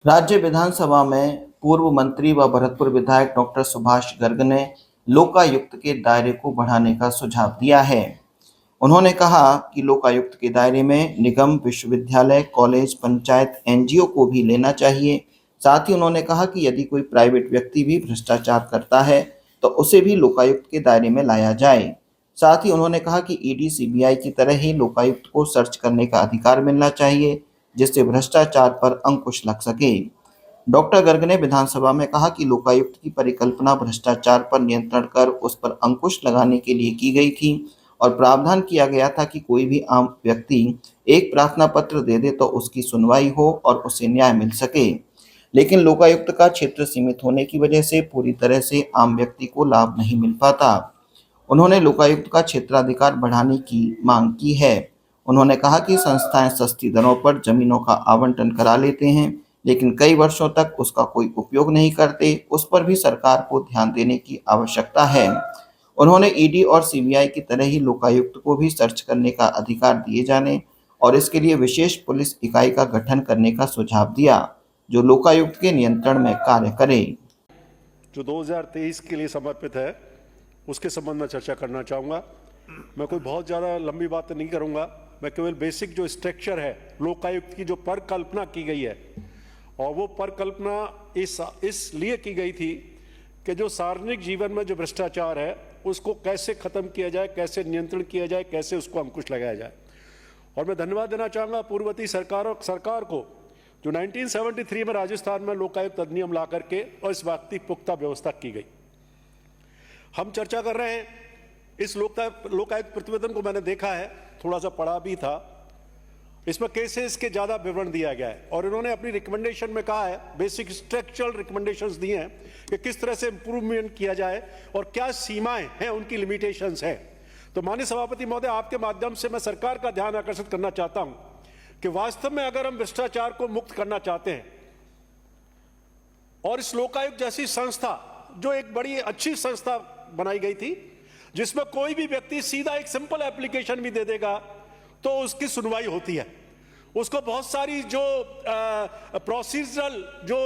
राज्य विधानसभा में पूर्व मंत्री व भरतपुर विधायक डॉक्टर सुभाष गर्ग ने लोकायुक्त के दायरे को बढ़ाने का सुझाव दिया है। उन्होंने कहा कि लोकायुक्त के दायरे में निगम, विश्वविद्यालय, कॉलेज, पंचायत, एनजीओ को भी लेना चाहिए। साथ ही उन्होंने कहा कि यदि कोई प्राइवेट व्यक्ति भी भ्रष्टाचार करता है तो उसे भी लोकायुक्त के दायरे में लाया जाए। साथ ही उन्होंने कहा कि ईडी, सीबीआई की तरह ही लोकायुक्त को सर्च करने का अधिकार मिलना चाहिए, जिससे भ्रष्टाचार पर अंकुश लग सके। डॉक्टर गर्ग ने विधानसभा में कहा कि लोकायुक्त की परिकल्पना भ्रष्टाचार पर नियंत्रण कर उस पर अंकुश लगाने के लिए की गई थी और प्रावधान किया गया था कि कोई भी आम व्यक्ति एक प्रार्थना पत्र दे दे तो उसकी सुनवाई हो और उसे न्याय मिल सके। लेकिन लोकायुक्त का क्षेत्र सीमित होने की वजह से पूरी तरह से आम व्यक्ति को लाभ नहीं मिल पाता। उन्होंने लोकायुक्त का क्षेत्राधिकार बढ़ाने की मांग की है। उन्होंने कहा कि संस्थाएं सस्ती दरों पर जमीनों का आवंटन करा लेते हैं, लेकिन कई वर्षों तक उसका कोई उपयोग नहीं करते। उस पर भी सरकार को ध्यान देने की आवश्यकता है। उन्होंने ईडी और सीबीआई की तरह ही लोकायुक्त को भी सर्च करने का अधिकार दिए जाने और इसके लिए विशेष पुलिस इकाई का गठन करने का सुझाव दिया, जो लोकायुक्त के नियंत्रण में कार्य करे। जो 2023 के लिए समर्पित है, उसके संबंध में चर्चा करना चाहूँगा। मैं कोई बहुत ज़्यादा लंबी बात नहीं करूँगा, मैं केवल बेसिक जो स्ट्रक्चर है लोकायुक्त की, जो परिकल्पना की गई है, और वो परिकल्पना इसलिए की गई थी कि जो सार्वजनिक जीवन में जो भ्रष्टाचार है उसको कैसे ख़त्म किया जाए, कैसे नियंत्रण किया जाए, कैसे उसको अंकुश लगाया जाए। और मैं धन्यवाद देना चाहूँगा पूर्ववर्ती सरकार को, जो 1973 में राजस्थान में लोकायुक्त अधिनियम ला करके और इस बात की पुख्ता व्यवस्था की गई। हम चर्चा कर रहे हैं इस लोकायुक्त प्रतिवेदन को, मैंने देखा है, थोड़ा सा पढ़ा भी था। इसमें केसेस के ज़्यादा विवरण दिया गया है और इन्होंने अपनी रिकमेंडेशन में कहा है, बेसिक स्ट्रक्चरल रिकमेंडेशंस दिए हैं कि किस तरह से इंप्रूवमेंट किया जाए और क्या सीमाएं हैं, उनकी लिमिटेशंस हैं। तो माननीय सभापति महोदय, आपके माध्यम से मैं सरकार का ध्यान आकर्षित करना चाहता हूं कि वास्तव में अगर हम भ्रष्टाचार को मुक्त करना चाहते हैं और इस लोकायुक्त जैसी संस्था, जो एक बड़ी अच्छी संस्था बनाई गई थी, जिसमें कोई भी व्यक्ति सीधा एक सिंपल एप्लीकेशन भी दे देगा तो उसकी सुनवाई होती है, उसको बहुत सारी जो प्रोसीजरल जो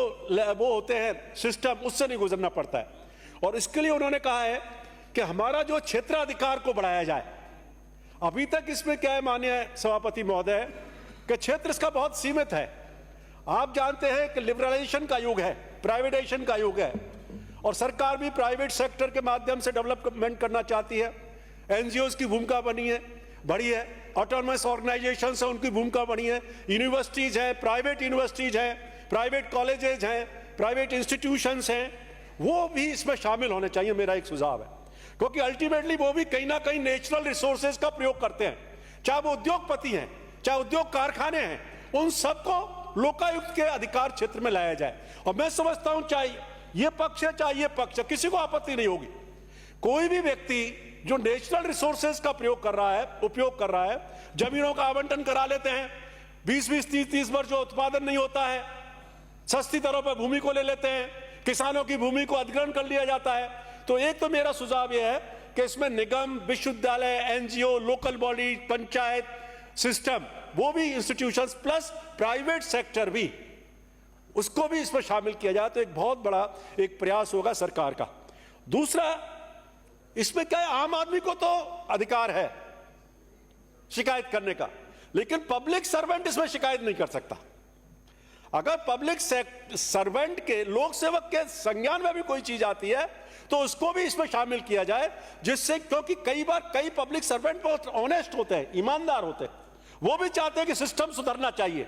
वो होते हैं सिस्टम, उससे नहीं गुजरना पड़ता है। और इसके लिए उन्होंने कहा है कि हमारा जो क्षेत्राधिकार को बढ़ाया जाए। अभी तक इसमें क्या है माननीय सभापति महोदय, कि क्षेत्र इसका बहुत सीमित है। आप जानते हैं कि लिबरलाइजेशन का युग है, प्राइवेटाइजेशन का युग है, और सरकार भी प्राइवेट सेक्टर के माध्यम से डेवलपमेंट करना चाहती है। एनजीओज की भूमिका बड़ी है, ऑटोनमस ऑर्गेनाइजेशंस है, उनकी भूमिका बड़ी है, यूनिवर्सिटीज हैं, प्राइवेट यूनिवर्सिटीज हैं, प्राइवेट कॉलेजेज हैं, प्राइवेट इंस्टीट्यूशंस हैं, वो भी इसमें शामिल होने चाहिए, मेरा एक सुझाव है। क्योंकि अल्टीमेटली वो भी कहीं ना कहीं नेचुरल रिसोर्सेज का प्रयोग करते हैं, चाहे वो उद्योगपति हैं, चाहे उद्योग कारखाने हैं, उन सबको लोकायुक्त के अधिकार क्षेत्र में लाया जाए। और मैं समझता हूं चाहे ये पक्ष है चाहे ये पक्ष है, किसी को आपत्ति नहीं होगी। कोई भी व्यक्ति जो नेचुरल रिसोर्सेज का उपयोग कर रहा है, जमीनों का आवंटन करा लेते हैं, 20-20, 30-30 वर्ष जो उत्पादन नहीं होता है, सस्ती दरों पर भूमि को ले लेते हैं, किसानों की भूमि को अधिग्रहण कर लिया जाता है। तो एक तो मेरा सुझाव यह है कि इसमें निगम, विश्वविद्यालय, NGO, local body, panchayat system, वो भी इंस्टीट्यूशंस प्लस प्राइवेट सेक्टर भी, उसको भी इसमें शामिल किया जाए तो एक बहुत बड़ा एक प्रयास होगा सरकार का। दूसरा, इसमें क्या है, आम आदमी को तो अधिकार है शिकायत करने का, लेकिन पब्लिक सर्वेंट इसमें शिकायत नहीं कर सकता। अगर पब्लिक सर्वेंट के, लोक सेवक के संज्ञान में भी कोई चीज आती है तो उसको भी इसमें शामिल किया जाए, जिससे, क्योंकि कई बार कई पब्लिक सर्वेंट बहुत ऑनेस्ट होते हैं, ईमानदार होते हैं, वो भी चाहते हैं कि सिस्टम सुधरना चाहिए।